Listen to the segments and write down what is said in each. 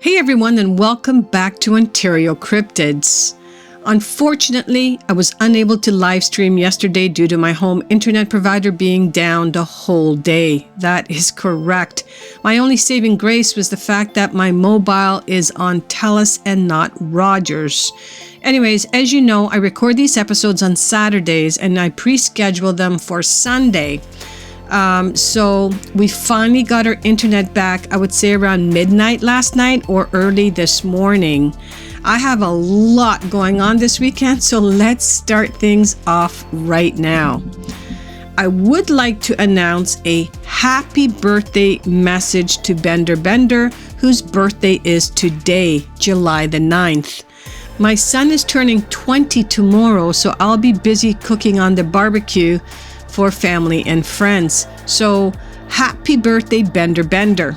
Hey everyone, and welcome back to Ontario Cryptids. Unfortunately, I was unable to live stream yesterday due to my home internet provider being down the whole day. That is correct. My only saving grace was the fact that my mobile is on TELUS and not Rogers. Anyways, as you know, I record these episodes on Saturdays and I pre-schedule them for Sunday. So we finally got our internet back, I would say around midnight last night or early this morning. I have a lot going on this weekend, so let's start things off right now. I would like to announce a happy birthday message to Bender, whose birthday is today, July the 9th. My son is turning 20 tomorrow, so I'll be busy cooking on the barbecue for family and friends. So happy birthday, Bender.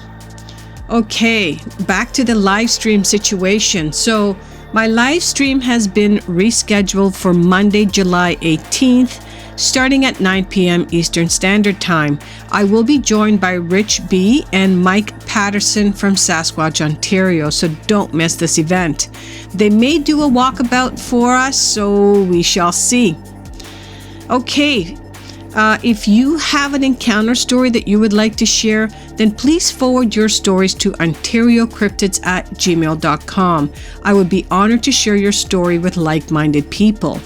Okay, back to the live stream situation. So my live stream has been rescheduled for Monday, July 18th, starting at 9 p.m. Eastern Standard Time. I will be joined by Rich B and Mike Patterson from Sasquatch Ontario, so don't miss this event. They may do a walkabout for us, so we shall see. Okay. If you have an encounter story that you would like to share, then please forward your stories to ontariocryptids@gmail.com. I would be honored to share your story with like-minded people.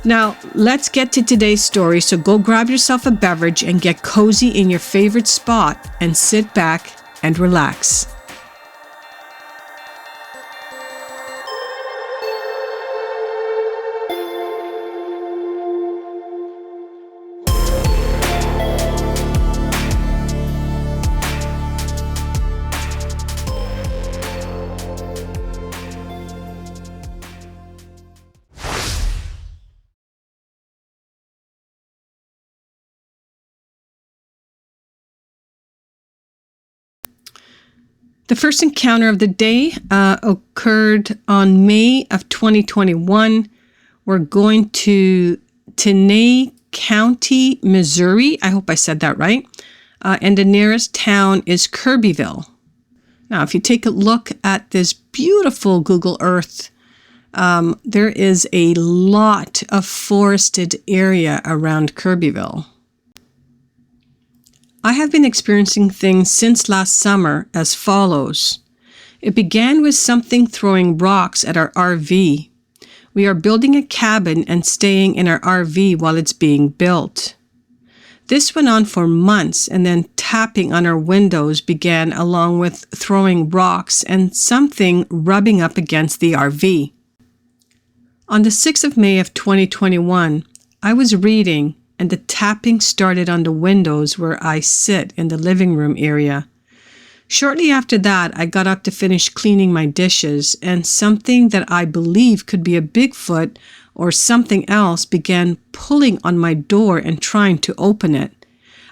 Now, let's get to today's story, so go grab yourself a beverage and get cozy in your favorite spot and sit back and relax. The first encounter of the day occurred on May of 2021. We're going to Tenay County, Missouri. I hope I said that right. And the nearest town is Kirbyville. Now, if you take a look at this beautiful Google Earth, there is a lot of forested area around Kirbyville. I have been experiencing things since last summer as follows. It began with something throwing rocks at our RV. We are building a cabin and staying in our RV while it's being built. This went on for months, and then tapping on our windows began, along with throwing rocks and something rubbing up against the RV. On the 6th of May of 2021, I was reading, and the tapping started on the windows where I sit in the living room area. Shortly after that, I got up to finish cleaning my dishes, and something that I believe could be a Bigfoot or something else began pulling on my door and trying to open it.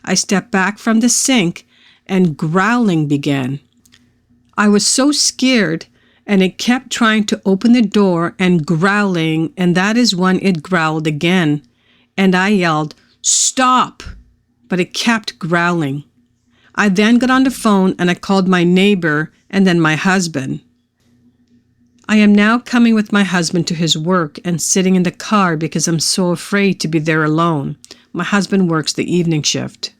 I stepped back from the sink, and growling began. I was so scared, and it kept trying to open the door and growling, and that is when it growled again. And I yelled, "Stop!" But it kept growling. I then got on the phone and I called my neighbor and then my husband. I am now coming with my husband to his work and sitting in the car because I'm so afraid to be there alone. My husband works the evening shift.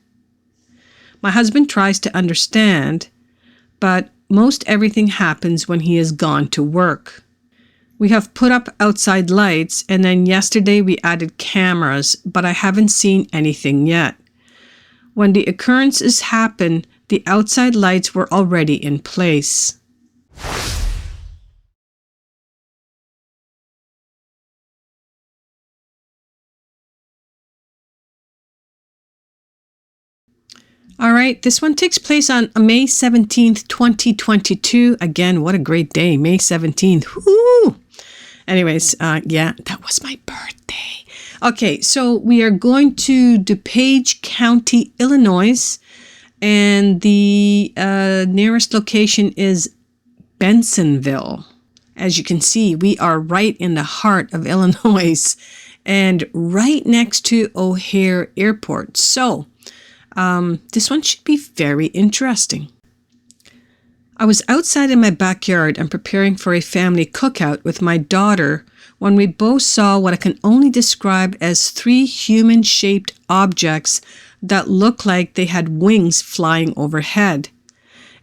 My husband tries to understand, but most everything happens when he is gone to work. We have put up outside lights, and then yesterday we added cameras, but I haven't seen anything yet. When the occurrences happened, the outside lights were already in place. All right, this one takes place on May 17th, 2022. Again, what a great day, May 17th. Woo! Anyways, that was my birthday. Okay, so we are going to DuPage County, Illinois, and the nearest location is Bensonville. As you can see, we are right in the heart of Illinois and right next to O'Hare Airport. So, this one should be very interesting. I was outside in my backyard and preparing for a family cookout with my daughter when we both saw what I can only describe as 3 human-shaped objects that looked like they had wings flying overhead.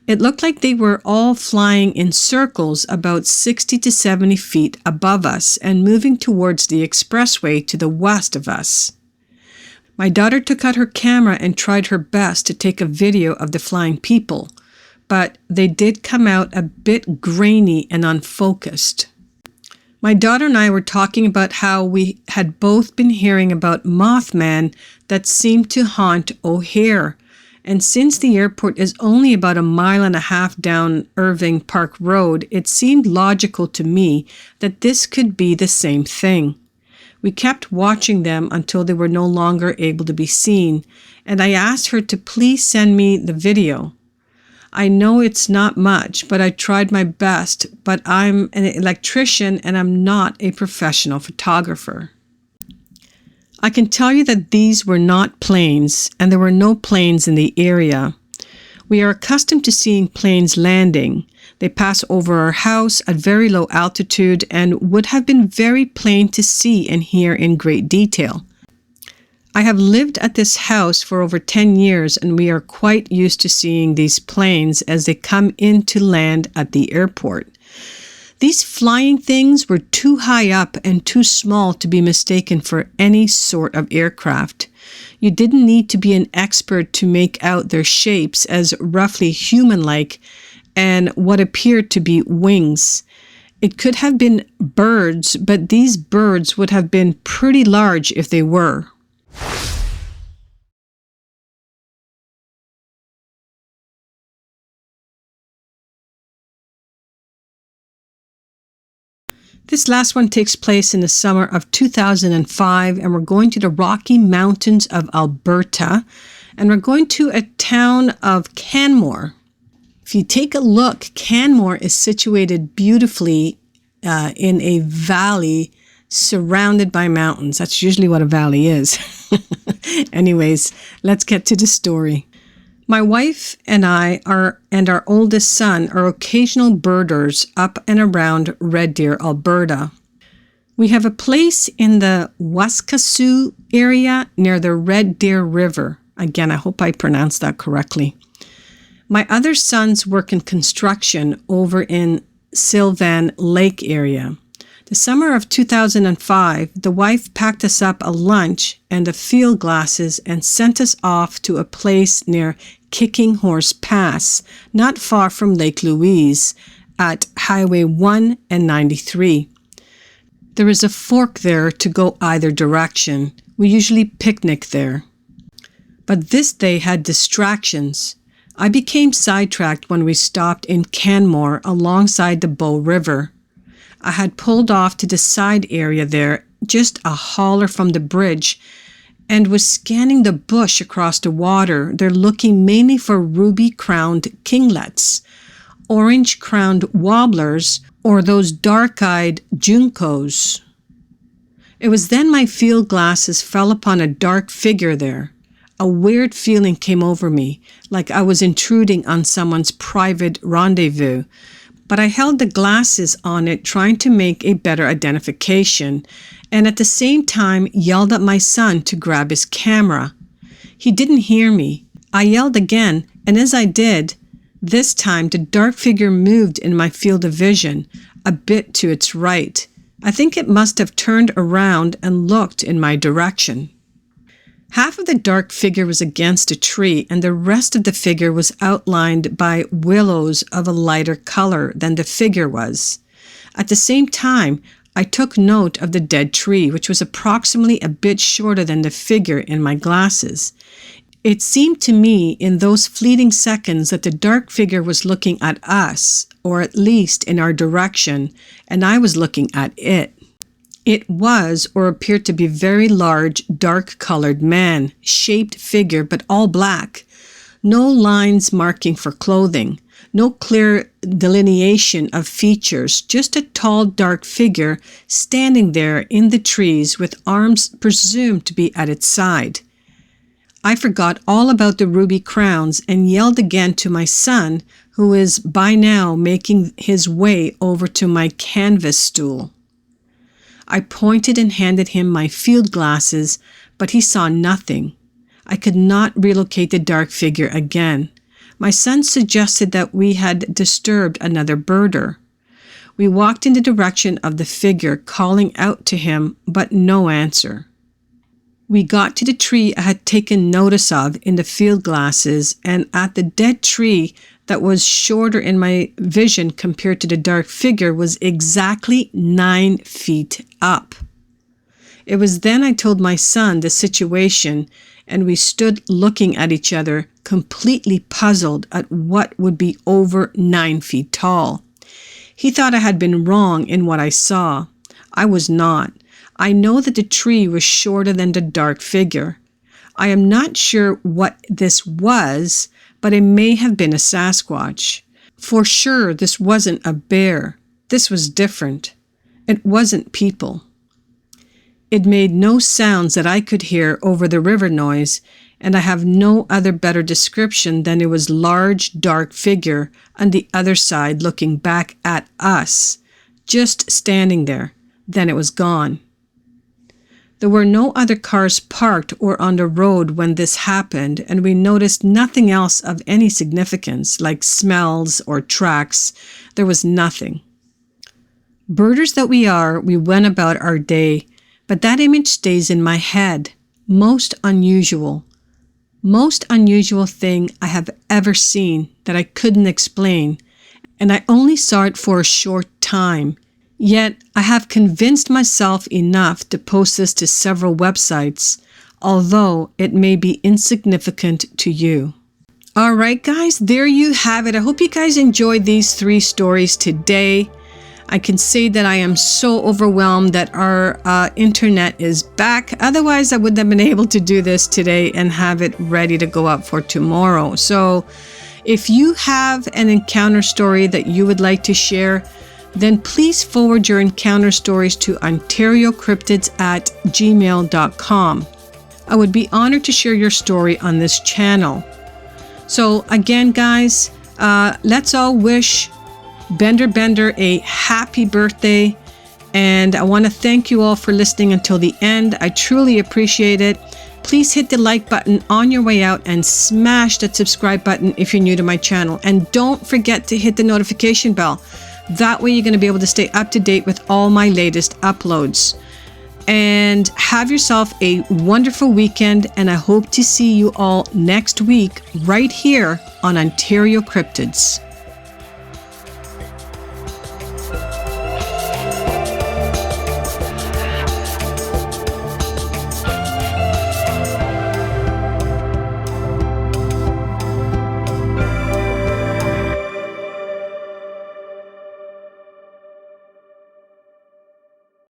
It looked like they were all flying in circles about 60 to 70 feet above us and moving towards the expressway to the west of us. My daughter took out her camera and tried her best to take a video of the flying people, but they did come out a bit grainy and unfocused. My daughter and I were talking about how we had both been hearing about Mothman that seemed to haunt O'Hare, and since the airport is only about 1.5 miles down Irving Park Road, it seemed logical to me that this could be the same thing. We kept watching them until they were no longer able to be seen, and I asked her to please send me the video. I know it's not much, but I tried my best, but I'm an electrician and I'm not a professional photographer. I can tell you that these were not planes, and there were no planes in the area. We are accustomed to seeing planes landing. They pass over our house at very low altitude and would have been very plain to see and hear in great detail. I have lived at this house for over 10 years, and we are quite used to seeing these planes as they come in to land at the airport. These flying things were too high up and too small to be mistaken for any sort of aircraft. You didn't need to be an expert to make out their shapes as roughly human-like and what appeared to be wings. It could have been birds, but these birds would have been pretty large if they were. This last one takes place in the summer of 2005, and we're going to the Rocky Mountains of Alberta, and we're going to a town of Canmore. If you take a look, Canmore is situated beautifully in a valley surrounded by mountains. That's usually what a valley is. Anyways, let's get to the story. My wife and I and our oldest son are occasional birders up and around Red Deer, Alberta. We have a place in the Waskasiu area near the Red Deer River. Again, I hope I pronounced that correctly. My other sons work in construction over in Sylvan Lake area. The summer of 2005, the wife packed us up a lunch and a field glasses and sent us off to a place near Kicking Horse Pass, not far from Lake Louise, at Highway 1 and 93. There is a fork there to go either direction. We usually picnic there. But this day had distractions. I became sidetracked when we stopped in Canmore alongside the Bow River. I had pulled off to the side area there, just a holler from the bridge, and was scanning the bush across the water. They're looking mainly for ruby-crowned kinglets, orange-crowned warblers, or those dark-eyed juncos. It was then my field glasses fell upon a dark figure there. A weird feeling came over me, like I was intruding on someone's private rendezvous. But I held the glasses on it, trying to make a better identification, and at the same time yelled at my son to grab his camera. He didn't hear me. I yelled again, and as I did, this time the dark figure moved in my field of vision, a bit to its right. I think it must have turned around and looked in my direction. Half of the dark figure was against a tree, and the rest of the figure was outlined by willows of a lighter color than the figure was. At the same time, I took note of the dead tree, which was approximately a bit shorter than the figure in my glasses. It seemed to me in those fleeting seconds that the dark figure was looking at us, or at least in our direction, and I was looking at it. It was, or appeared to be, very large, dark-colored man, shaped figure, but all black. No lines marking for clothing, no clear delineation of features, just a tall, dark figure standing there in the trees with arms presumed to be at its side. I forgot all about the ruby crowns and yelled again to my son, who is by now making his way over to my canvas stool. I pointed and handed him my field glasses, but he saw nothing. I could not relocate the dark figure again. My son suggested that we had disturbed another birder. We walked in the direction of the figure, calling out to him, but no answer. We got to the tree I had taken notice of in the field glasses, and at the dead tree that was shorter in my vision compared to the dark figure was exactly 9 feet up. It was then I told my son the situation, and we stood looking at each other, completely puzzled at what would be over 9 feet tall. He thought I had been wrong in what I saw. I was not. I know that the tree was shorter than the dark figure. I am not sure what this was, but it may have been a Sasquatch. For sure, this wasn't a bear. This was different. It wasn't people. It made no sounds that I could hear over the river noise, and I have no other better description than it was a large, dark figure on the other side looking back at us, just standing there. Then it was gone. There were no other cars parked or on the road when this happened, and we noticed nothing else of any significance, like smells or tracks. There was nothing. Birders that we are, we went about our day, but that image stays in my head. Most unusual thing I have ever seen that I couldn't explain, and I only saw it for a short time. Yet, I have convinced myself enough to post this to several websites, although it may be insignificant to you. All right, guys, there you have it. I hope you guys enjoyed these 3 stories today. I can say that I am so overwhelmed that our internet is back. Otherwise, I wouldn't have been able to do this today and have it ready to go up for tomorrow. So, if you have an encounter story that you would like to share, then please forward your encounter stories to ontariocryptids@gmail.com. I would be honored to share your story on this channel. So again, guys, let's all wish Bender a happy birthday. And I want to thank you all for listening until the end. I truly appreciate it. Please hit the like button on your way out and smash that subscribe button if you're new to my channel. And don't forget to hit the notification bell. That way you're going to be able to stay up to date with all my latest uploads. And have yourself a wonderful weekend, and I hope to see you all next week right here on Ontario Cryptids.